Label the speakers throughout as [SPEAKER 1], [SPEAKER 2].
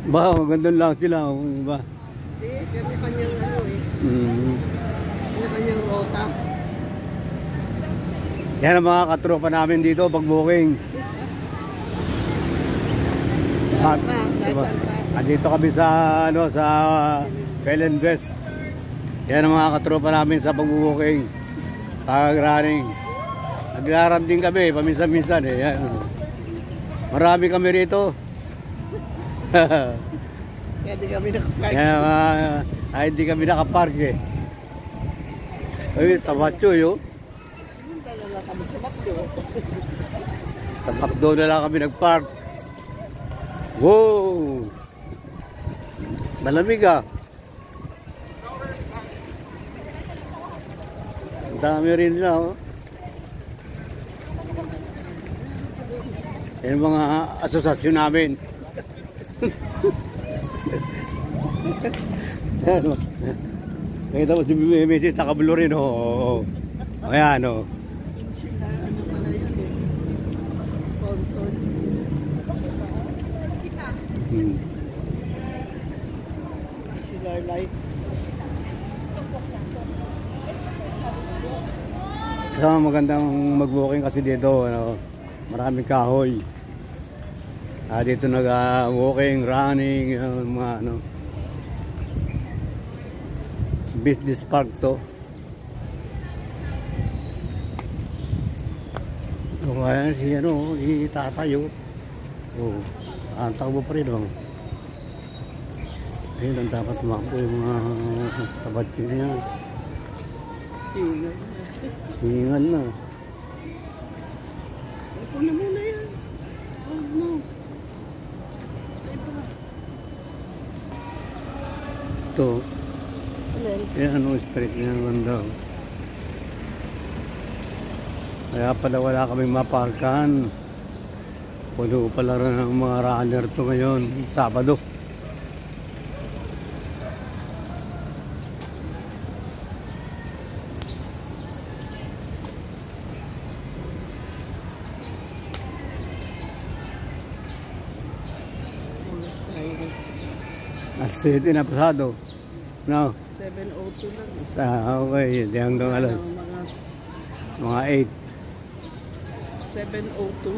[SPEAKER 1] Ba, magandang lang sila. Ba?
[SPEAKER 2] Hindi, kanya-kanyang ano eh. Kanya-kanyang rota.
[SPEAKER 1] Yan ang mga katropa namin dito pag booking.
[SPEAKER 2] Saan ka? Nasaan ka?
[SPEAKER 1] Andito kami sa ano sa Kailan West. Yan ang mga katropa namin sa pag-booking. Pag-running. Naglaram din kami paminsan-minsan eh. Yan. Marami kami rito.
[SPEAKER 2] Kaya di kami nakapark.
[SPEAKER 1] Ay di kami nakapark eh. Ay, tabatso yun.
[SPEAKER 2] Talaga kami sa McDo.
[SPEAKER 1] Sa McDo na lang kami nagpark. Wow! Malamig ah. Ang dami rin na oh. Yan ang mga asosasyon namin. Ano? Nakita mo si Mrs. Takablo rin oh. Ayan oh.
[SPEAKER 2] Sila, ano pala yun eh. Sponsor. Sila life.
[SPEAKER 1] So, magandang mag-booking kasi dito, ano, maraming kahoy. Dito nag-walking, running, mga ano, business park to. So, ayan si ano, itatayo. Oh, ang takbo pa rin oh. Ayun, ang dapat tumakbo yung mga tabatyo niya.
[SPEAKER 2] Tingnan.
[SPEAKER 1] Hingan na.
[SPEAKER 2] Ito na muna yan. Oh no.
[SPEAKER 1] Ito.
[SPEAKER 2] Alin?
[SPEAKER 1] Yan ano, street niya naman daw. Kaya pala wala kaming maparkan. Puno pala rin ang mga runner to ngayon, Sabado. Alas 7 na pasado. No?
[SPEAKER 2] 7:02 lang.
[SPEAKER 1] Okay, hindi hanggang alas. Mga
[SPEAKER 2] 7:02.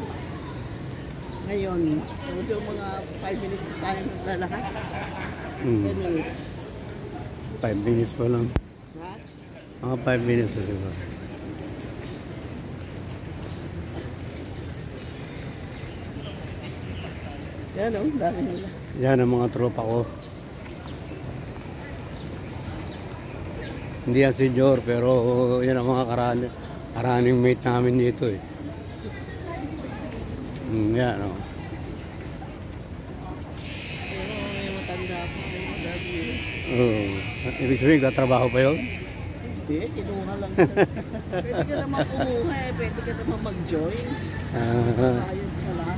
[SPEAKER 2] Ngayon, medyo mga 5 minutes tayo naglalakad. 10 minutes.
[SPEAKER 1] 5 minutes pa lang.
[SPEAKER 2] Ha?
[SPEAKER 1] Mga 5 minutes pa diba?
[SPEAKER 2] Yan o, dami nila.
[SPEAKER 1] Yan ang mga tropa ko. Hindi yan senior, pero yan ang mga running mate namin dito eh. Yan o.
[SPEAKER 2] May matanda pa.
[SPEAKER 1] Ibig sabihin, katrabaho pa yun?
[SPEAKER 2] Hindi, kinuha lang siya. Pwede ka naman kumuha eh. Pwede ka naman mag-join. Ayun ka lang.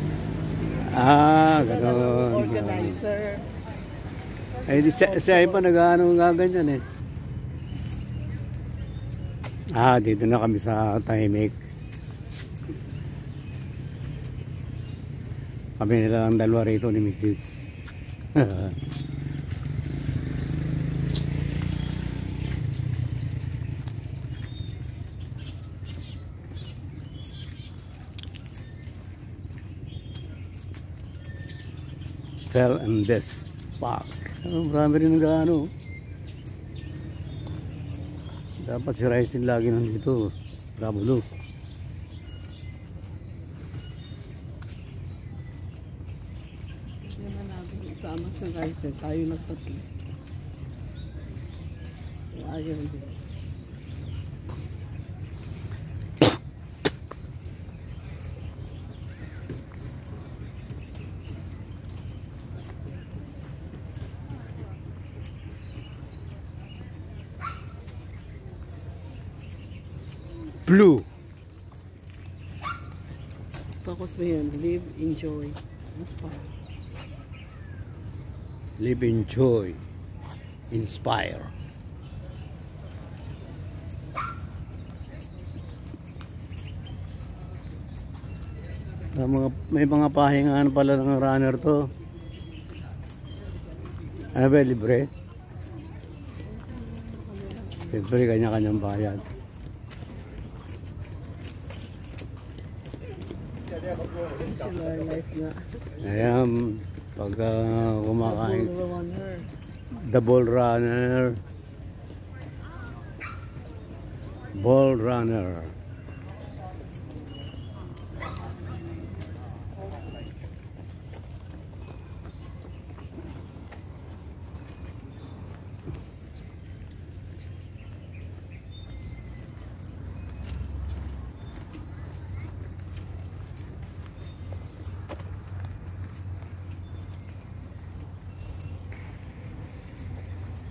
[SPEAKER 1] Gano'n.
[SPEAKER 2] Organizer.
[SPEAKER 1] Eh, siya pa nag-ano ganyan eh. Dito na kami sa Tahimik. Kami nila ang dalawa rito ni Mrs. Fell and Best Park. Marami rin nag-ano. Dapat si Ryzen lagi nandito. Sabado.
[SPEAKER 2] Hindi naman natin isama sa Ryzen. Tayo nagtatlo. Ayaw din.
[SPEAKER 1] Blue.
[SPEAKER 2] Focus mo yun. Live, enjoy, inspire.
[SPEAKER 1] Live, enjoy, inspire. May mga pahingaan pala ng runner to. Ano ba, libre? Siyempre, kanya-kanyang bayad.
[SPEAKER 2] Bachelor life nga.
[SPEAKER 1] Ayan, pagka kumakain,
[SPEAKER 2] Bull runner.
[SPEAKER 1] the ball runner. Ball runner.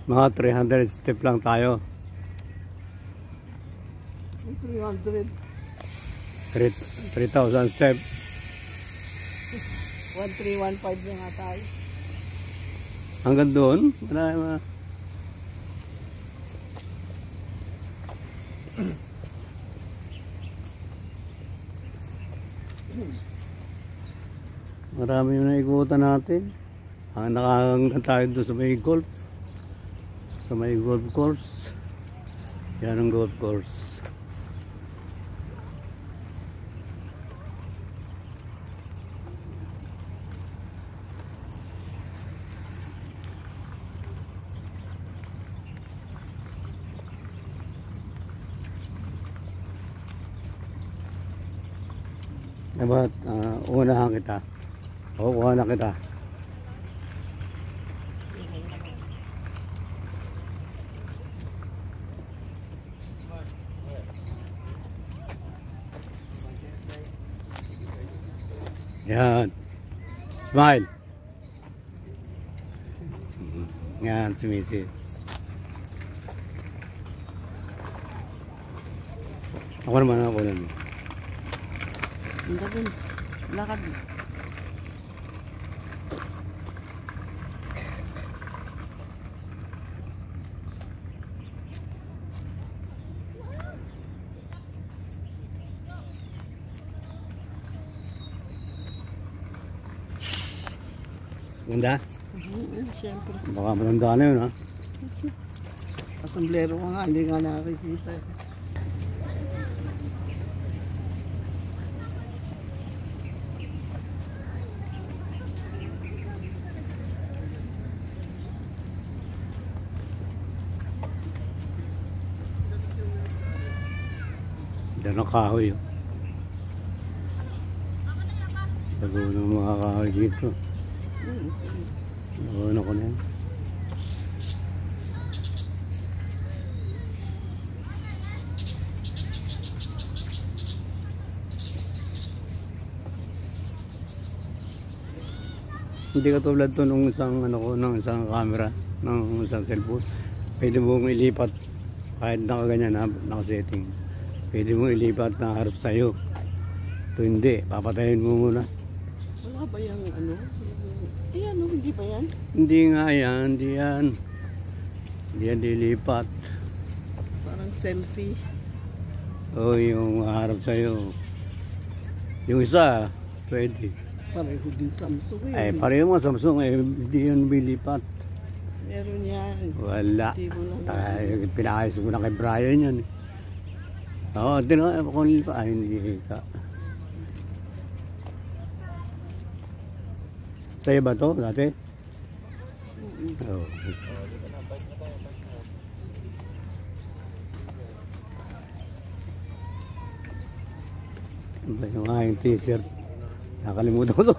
[SPEAKER 1] Mga 300 step lang tayo.
[SPEAKER 2] 300.
[SPEAKER 1] 3,000 step.
[SPEAKER 2] 1315 na nga tayo.
[SPEAKER 1] Hanggang doon, marami. Marami yung naikutan natin. Nakahanggang tayo doon sa may golf. Sa may golf course. Yan ang golf course. Dapat unahan kita. O, kuha na kita. Yan. Smile. Yan, si Mrs. Ako naman ako naman.
[SPEAKER 2] Ang gagawin. Lakad.
[SPEAKER 1] Ganda?
[SPEAKER 2] Siyempre.
[SPEAKER 1] Baka matanda na yun, ha?
[SPEAKER 2] Asamblero ka nga, hindi nga nakikita.
[SPEAKER 1] Diyan ang kahoy. Sago ng mga kahoy dito. Ano ko na yan? Hindi katulad to nung isang ng isang camera, ng isang cellphone. Pwede mong ilipat kahit nakaganyan, nakasetting. Pwede mong ilipat na harap sa'yo. Ito hindi, papatayin mo muna.
[SPEAKER 2] Wala ba yung ano? Ayan, hindi ba yan?
[SPEAKER 1] Hindi nga yan, hindi yan. Hindi yan dilipat.
[SPEAKER 2] Parang selfie.
[SPEAKER 1] O yung harap sa'yo. Yung isa, pwede.
[SPEAKER 2] Pareho din Samsung eh.
[SPEAKER 1] Ay, pareho mo Samsung, hindi yun bilipat.
[SPEAKER 2] Meron yan.
[SPEAKER 1] Wala.
[SPEAKER 2] Hindi mo lang.
[SPEAKER 1] Pinakayos ko na kay Brian yan. Oo, tinaka ko nila. Ay, hindi ka. Sa'yo ba to dati? Oo. Yung aking t-shirt. Nakalimutan ko to.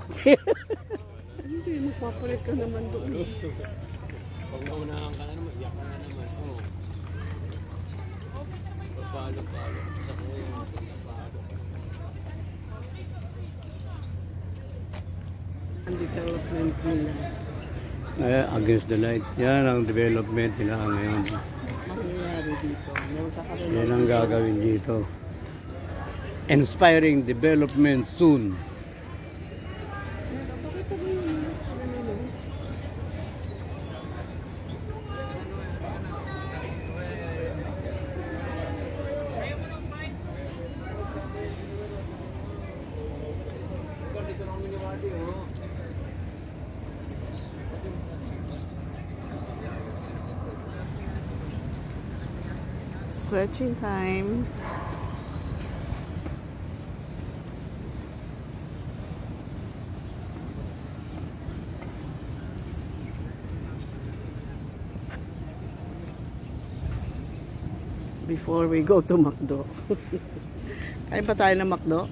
[SPEAKER 2] Hindi, magpapalit ka naman doon.
[SPEAKER 1] Pag naunahan ka na naman, iyak ka na naman. Oo. Palo-palo. Sa kuya yung palo.
[SPEAKER 2] Ang development nila.
[SPEAKER 1] Against the light. Yan ang development nila ngayon.
[SPEAKER 2] Mangyayari dito. Magkakaroon
[SPEAKER 1] Yan ang gagawin dito. Inspiring development soon.
[SPEAKER 2] Bakit mo yun? Ano yun? Stretching time. Before we go to McDo. Kain pa tayo ng McDo?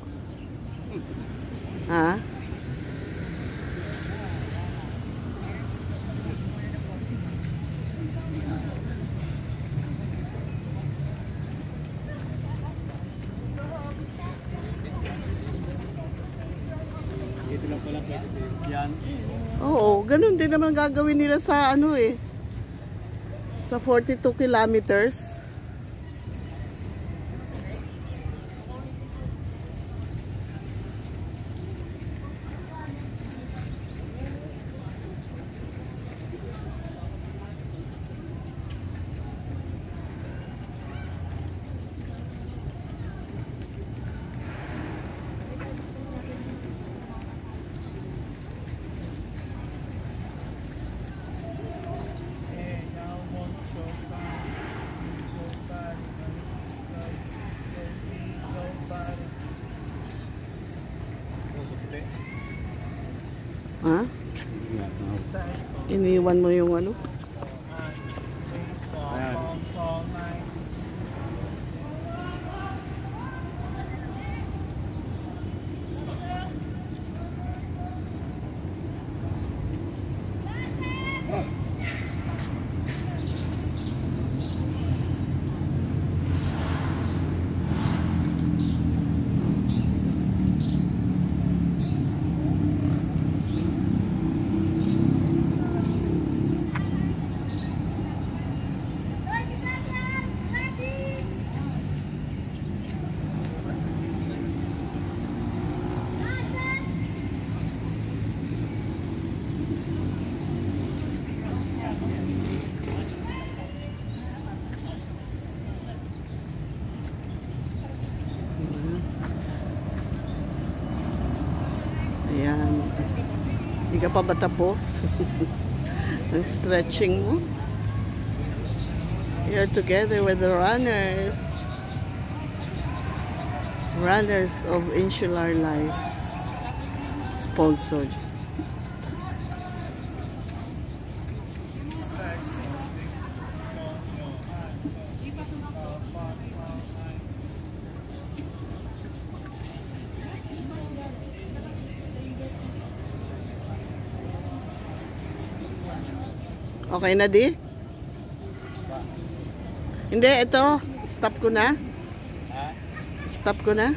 [SPEAKER 2] Ha?
[SPEAKER 1] Dito lang pala pwede yan.
[SPEAKER 2] Oo, ganun din naman gagawin nila sa ano eh. Sa 42 kilometers. Ha? Iniwan mo yung ano?
[SPEAKER 1] Ayan.
[SPEAKER 2] Ayan. Hindi ka pa ba tapos? Ang stretching mo. You're together with the runners. Runners of Insular Life. Sponsored. Okay na di? Hindi, ito. Stop ko na. Stop ko na.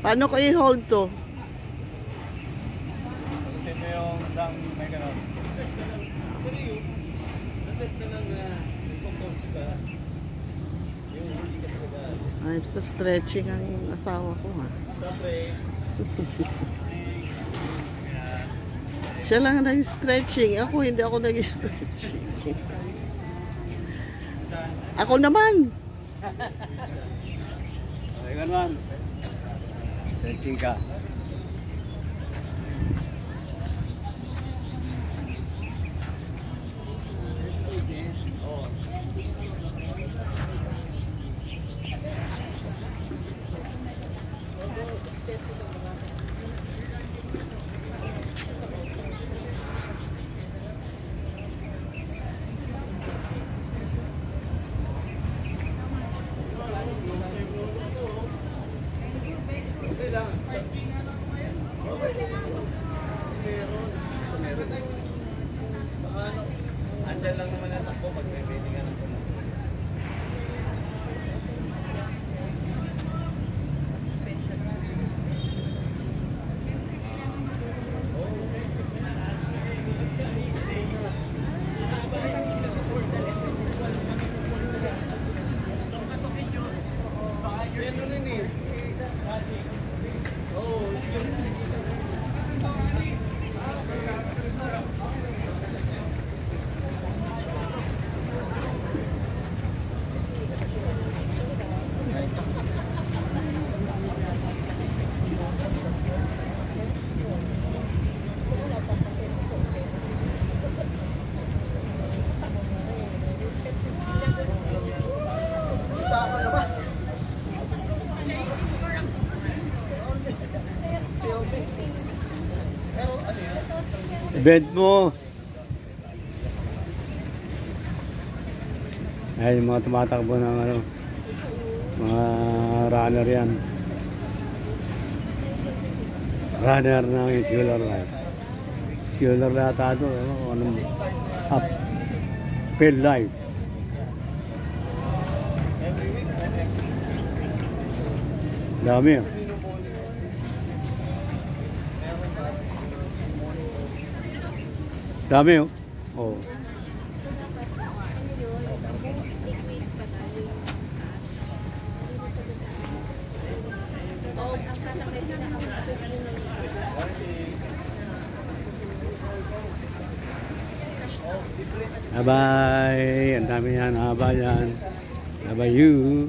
[SPEAKER 2] Paano ko i-hold to?
[SPEAKER 1] Ito yung isang may gano'n.
[SPEAKER 2] Ay, basta stretching ang asawa ko ha. Siya lang nag-stretching. Ako, hindi ako nag-stretching. Ako naman.
[SPEAKER 1] Okay, gano'n. Stretching ka. Andyan lang naman ang takbo pag may pwede ka ng tulong. Bed mo. Ay, yung mga tumatakbo ng ano, mga runner yan. Runner ng Insular Life. Insular na ito. Anong up. Field Life. Dami ah. Dami oh. Oh. Bye-bye. Ang dami yan. Haba yan. Bye-bye you.